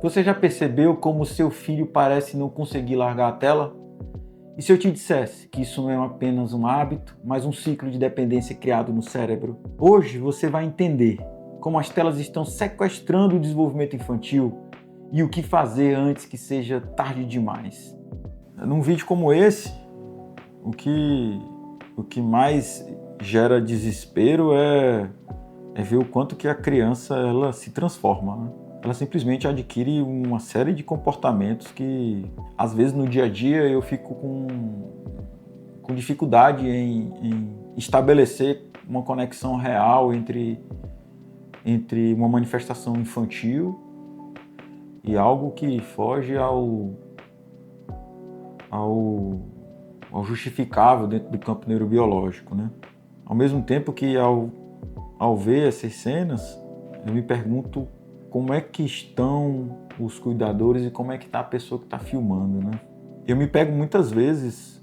Você já percebeu como seu filho parece não conseguir largar a tela? E se eu te dissesse que isso não é apenas um hábito, mas um ciclo de dependência criado no cérebro? Hoje você vai entender como as telas estão sequestrando o desenvolvimento infantil e o que fazer antes que seja tarde demais. Num vídeo como esse, o que mais gera desespero é ver o quanto que a criança ela se transforma, né? Ela simplesmente adquire uma série de comportamentos que, às vezes, no dia a dia eu fico com dificuldade em estabelecer uma conexão real entre uma manifestação infantil e algo que foge ao justificável dentro do campo neurobiológico, né? Ao mesmo tempo que, ao ver essas cenas, eu me pergunto como é que estão os cuidadores e como é que está a pessoa que está filmando, né? Eu me pego muitas vezes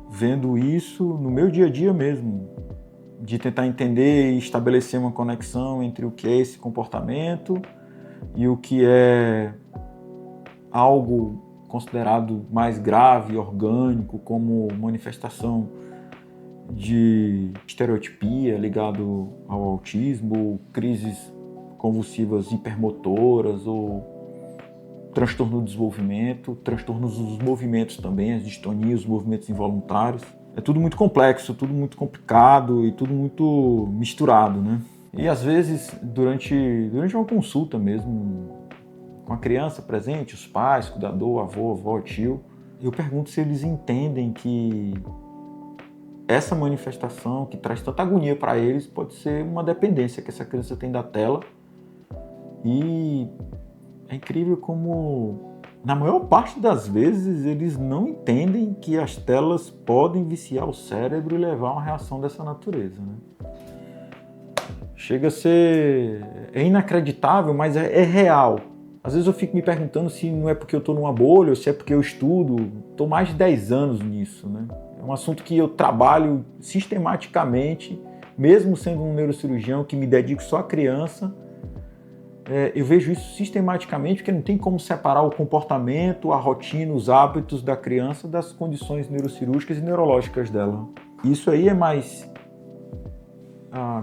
vendo isso no meu dia a dia mesmo, de tentar entender e estabelecer uma conexão entre o que é esse comportamento e o que é algo considerado mais grave, orgânico, como manifestação de estereotipia ligado ao autismo, crises convulsivas hipermotoras ou transtorno do desenvolvimento, transtornos dos movimentos também, as distonias, os movimentos involuntários. É tudo muito complexo, tudo muito complicado e tudo muito misturado, né? E às vezes, durante uma consulta mesmo, com a criança presente, os pais, cuidador, avô, avó, tio, eu pergunto se eles entendem que essa manifestação que traz tanta agonia para eles pode ser uma dependência que essa criança tem da tela. E é incrível como, na maior parte das vezes, eles não entendem que as telas podem viciar o cérebro e levar a uma reação dessa natureza, né? Chega a ser... é inacreditável, mas é real. Às vezes eu fico me perguntando se não é porque eu estou numa bolha ou se é porque eu estudo. Estou mais de 10 anos nisso, né? É um assunto que eu trabalho sistematicamente, mesmo sendo um neurocirurgião que me dedico só à criança. Eu vejo isso sistematicamente porque não tem como separar o comportamento, a rotina, os hábitos da criança das condições neurocirúrgicas e neurológicas dela. Isso aí é mais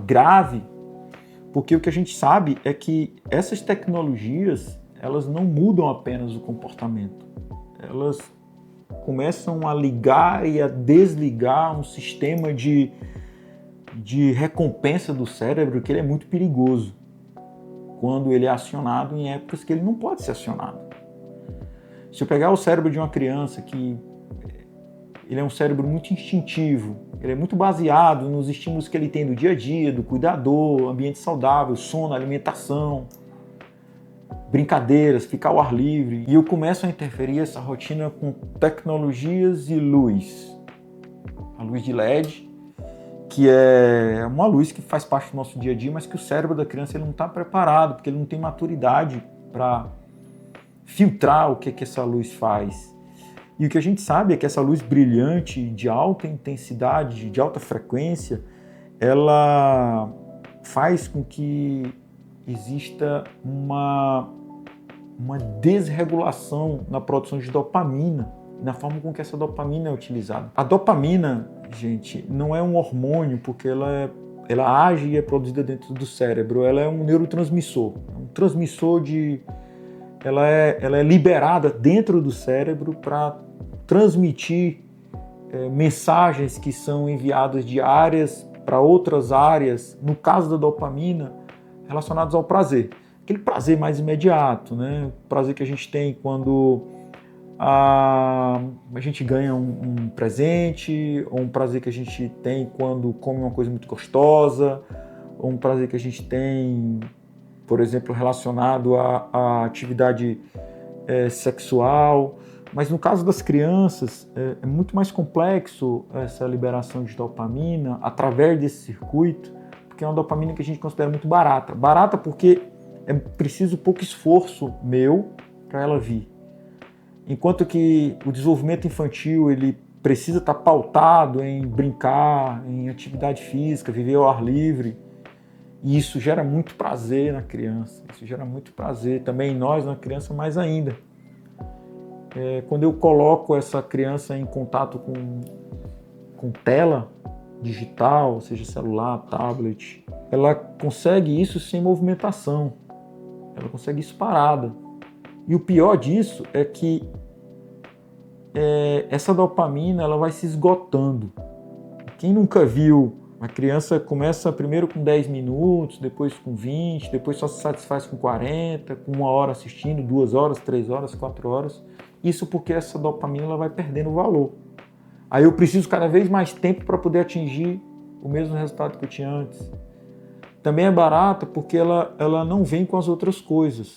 grave, porque o que a gente sabe é que essas tecnologias elas não mudam apenas o comportamento, elas começam a ligar e a desligar um sistema de recompensa do cérebro que ele é muito perigoso quando ele é acionado em épocas que ele não pode ser acionado. Se eu pegar o cérebro de uma criança que ele é um cérebro muito instintivo, ele é muito baseado nos estímulos que ele tem do dia a dia, do cuidador, ambiente saudável, sono, alimentação, brincadeiras, ficar ao ar livre, e eu começo a interferir essa rotina com tecnologias e luz. A luz de LED, que é uma luz que faz parte do nosso dia a dia, mas que o cérebro da criança ele não está preparado, porque ele não tem maturidade para filtrar o que essa luz faz. E o que a gente sabe é que essa luz brilhante, de alta intensidade, de alta frequência, ela faz com que exista uma desregulação na produção de dopamina, na forma com que essa dopamina é utilizada. A dopamina, gente, não é um hormônio, porque ela age e é produzida dentro do cérebro. Ela é um neurotransmissor, um transmissor de... Ela é liberada dentro do cérebro para transmitir mensagens que são enviadas de áreas para outras áreas, no caso da dopamina, relacionadas ao prazer. Aquele prazer mais imediato, né? O prazer que a gente tem quando a gente ganha um presente, ou um prazer que a gente tem quando come uma coisa muito gostosa, ou um prazer que a gente tem, por exemplo, relacionado à atividade sexual. Mas no caso das crianças, é muito mais complexo essa liberação de dopamina através desse circuito, porque é uma dopamina que a gente considera muito barata. Barata porque é preciso pouco esforço meu para ela vir. Enquanto que o desenvolvimento infantil ele precisa estar pautado em brincar, em atividade física, viver ao ar livre. E isso gera muito prazer na criança, isso gera muito prazer também em nós, na criança, mais ainda. Quando eu coloco essa criança em contato com tela digital, seja celular, tablet, ela consegue isso sem movimentação, ela consegue isso parada. E o pior disso é que essa dopamina ela vai se esgotando. Quem nunca viu, a criança começa primeiro com 10 minutos, depois com 20, depois só se satisfaz com 40, com 1 hora assistindo, 2 horas, 3 horas, 4 horas. Isso porque essa dopamina ela vai perdendo valor. Aí eu preciso cada vez mais tempo para poder atingir o mesmo resultado que eu tinha antes. Também é barata porque ela não vem com as outras coisas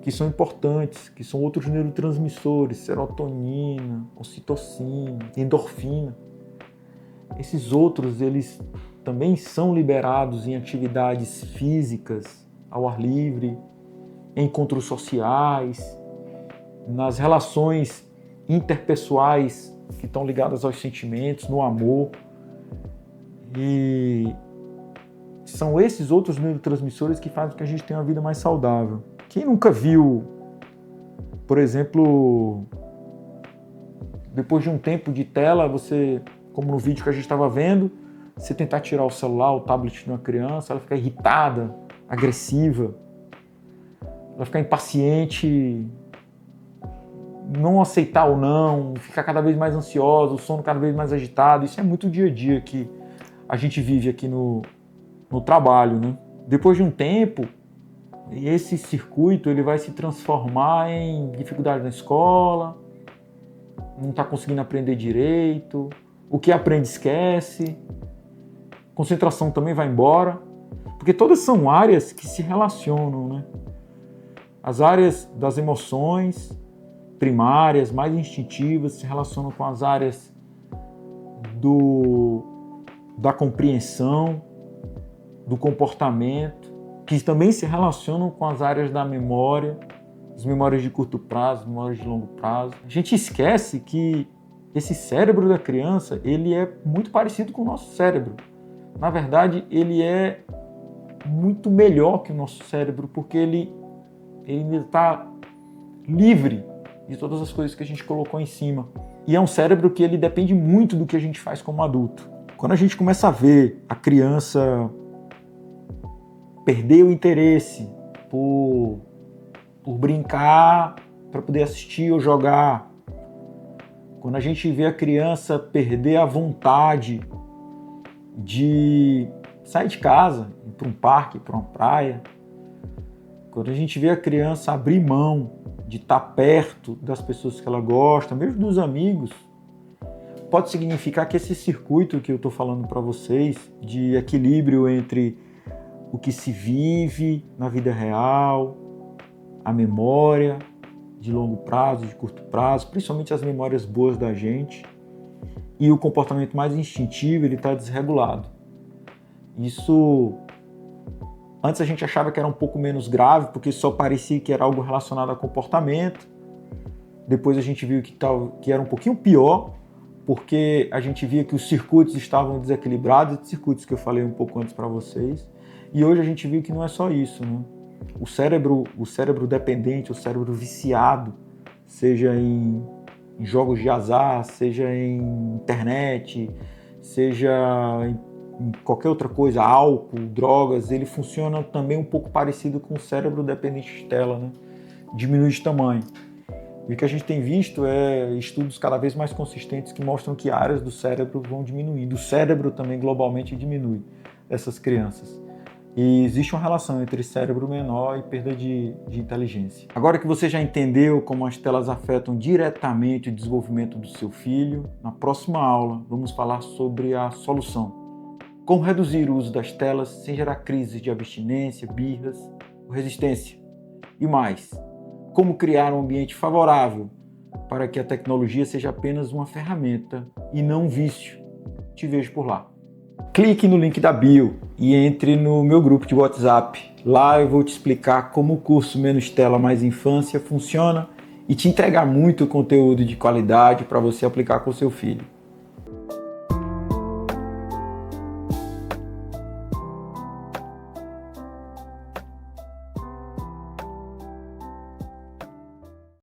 que são importantes, que são outros neurotransmissores, serotonina, ocitocina, endorfina. Esses outros, eles também são liberados em atividades físicas, ao ar livre, em encontros sociais, nas relações interpessoais que estão ligadas aos sentimentos, no amor. E são esses outros neurotransmissores que fazem com que a gente tenha uma vida mais saudável. Quem nunca viu, por exemplo, depois de um tempo de tela, você, como no vídeo que a gente estava vendo, você tentar tirar o celular, o tablet de uma criança, ela fica irritada, agressiva, ela fica impaciente, não aceitar ou não, ficar cada vez mais ansiosa, o sono cada vez mais agitado. Isso é muito dia a dia que a gente vive aqui no trabalho, né? Depois de um tempo, esse circuito ele vai se transformar em dificuldade na escola, não está conseguindo aprender direito, o que aprende esquece, concentração também vai embora, porque todas são áreas que se relacionam, né? As áreas das emoções primárias, mais instintivas, se relacionam com as áreas da compreensão, do comportamento, que também se relacionam com as áreas da memória, as memórias de curto prazo, memórias de longo prazo. A gente esquece que esse cérebro da criança, ele é muito parecido com o nosso cérebro. Na verdade, ele é muito melhor que o nosso cérebro, porque ele está livre de todas as coisas que a gente colocou em cima. E é um cérebro que ele depende muito do que a gente faz como adulto. Quando a gente começa a ver a criança perder o interesse por brincar para poder assistir ou jogar, quando a gente vê a criança perder a vontade de sair de casa, ir para um parque, para uma praia, quando a gente vê a criança abrir mão de estar perto das pessoas que ela gosta, mesmo dos amigos, pode significar que esse circuito que eu estou falando para vocês, de equilíbrio entre o que se vive na vida real, a memória de longo prazo, de curto prazo, principalmente as memórias boas da gente, e o comportamento mais instintivo, ele está desregulado. Isso, antes a gente achava que era um pouco menos grave, porque só parecia que era algo relacionado a comportamento. Depois a gente viu que era um pouquinho pior, porque a gente via que os circuitos estavam desequilibrados, esses circuitos que eu falei um pouco antes para vocês. E hoje a gente viu que não é só isso, né? O cérebro dependente, o cérebro viciado, seja em jogos de azar, seja em internet, seja em qualquer outra coisa, álcool, drogas, ele funciona também um pouco parecido com o cérebro dependente de tela, né? Diminui de tamanho. E o que a gente tem visto é estudos cada vez mais consistentes que mostram que áreas do cérebro vão diminuindo. O cérebro também globalmente diminui dessas crianças. E existe uma relação entre cérebro menor e perda de inteligência. Agora que você já entendeu como as telas afetam diretamente o desenvolvimento do seu filho, na próxima aula vamos falar sobre a solução. Como reduzir o uso das telas sem gerar crises de abstinência, birras ou resistência. E mais, como criar um ambiente favorável para que a tecnologia seja apenas uma ferramenta e não um vício. Te vejo por lá. Clique no link da bio e entre no meu grupo de WhatsApp. Lá eu vou te explicar como o curso Menos Tela Mais Infância funciona e te entregar muito conteúdo de qualidade para você aplicar com o seu filho.